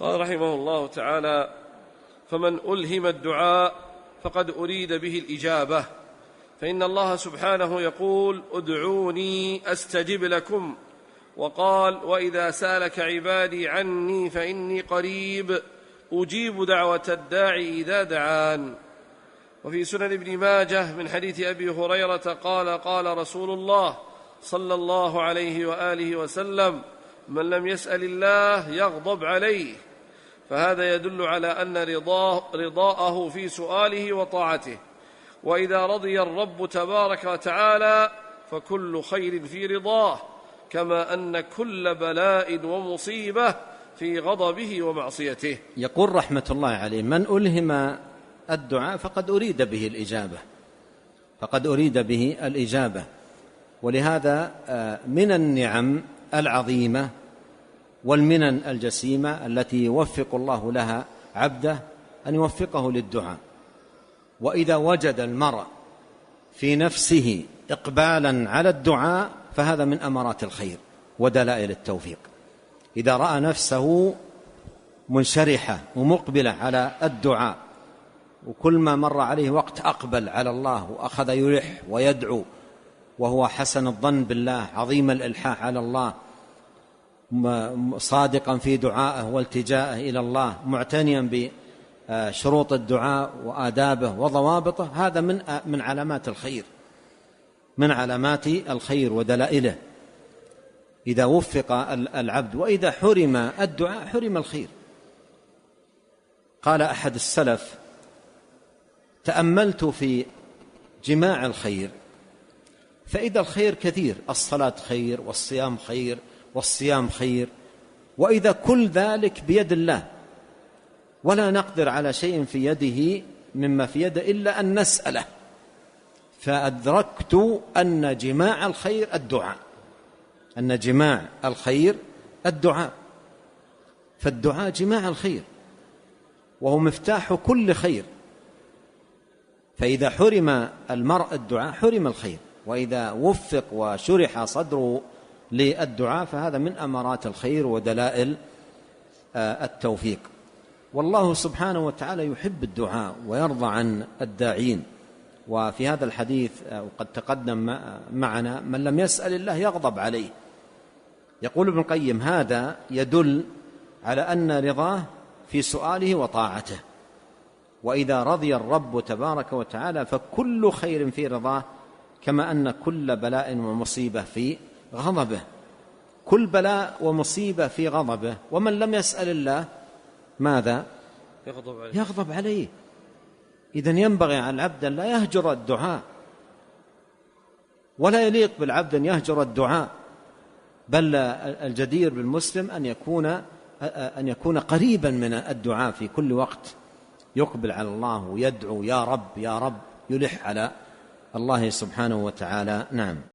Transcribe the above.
قال رحمه الله تعالى: فمن ألهم الدعاء فقد أريد به الإجابة، فإن الله سبحانه يقول: ادعوني أستجب لكم، وقال: وإذا سألك عبادي عني فإني قريب أجيب دعوة الداعي إذا دعان. وفي سنن ابن ماجه من حديث أبي هريرة قال: قال رسول الله صلى الله عليه وآله وسلم: من لم يسأل الله يغضب عليه. فهذا يدل على أن رضاءه في سؤاله وطاعته. وإذا رضي الرب تبارك وتعالى فكل خير في رضاه، كما أن كل بلاء ومصيبة في غضبه ومعصيته. يقول رحمة الله عليه: من ألهم الدعاء فقد أريد به الإجابة، فقد أريد به الإجابة. ولهذا من النعم العظيمة والمنن الجسيمة التي يوفق الله لها عبده أن يوفقه للدعاء. وإذا وجد المرء في نفسه إقبالا على الدعاء فهذا من أمارات الخير ودلائل التوفيق. إذا رأى نفسه منشرحة ومقبلة على الدعاء، وكل ما مر عليه وقت أقبل على الله وأخذ يلح ويدعو وهو حسن الظن بالله، عظيم الإلحاح على الله، صادقا في دعائه والتجائه إلى الله، معتنيا بشروط الدعاء وآدابه وضوابطه، هذا من علامات الخير، من علامات الخير ودلائله. إذا وفق العبد، وإذا حرم الدعاء حرم الخير. قال أحد السلف: تأملت في جماع الخير فإذا الخير كثير، الصلاة خير، والصيام خير، والصيام خير، وإذا كل ذلك بيد الله ولا نقدر على شيء في يده مما في يده إلا أن نسأله، فأدركت أن جماع الخير الدعاء، أن جماع الخير الدعاء. فالدعاء جماع الخير وهو مفتاح كل خير. فإذا حرم المرء الدعاء حرم الخير، وإذا وفق وشرح صدره للدعاء فهذا من أمارات الخير ودلائل التوفيق. والله سبحانه وتعالى يحب الدعاء ويرضى عن الداعين. وفي هذا الحديث وقد تقدم معنا: من لم يسأل الله يغضب عليه. يقول ابن القيم: هذا يدل على أن رضاه في سؤاله وطاعته. وإذا رضي الرب تبارك وتعالى فكل خير في رضاه، كما أن كل بلاء ومصيبة في غضبه. كل بلاء ومصيبة في غضبه. ومن لم يسأل الله ماذا؟ يغضب عليه. إذن ينبغي على العبد أن لا يهجر الدعاء، ولا يليق بالعبد أن يهجر الدعاء، بل الجدير بالمسلم أن يكون قريبا من الدعاء في كل وقت، يقبل على الله ويدعو: يا رب يا رب، يلح على الله سبحانه وتعالى. نعم.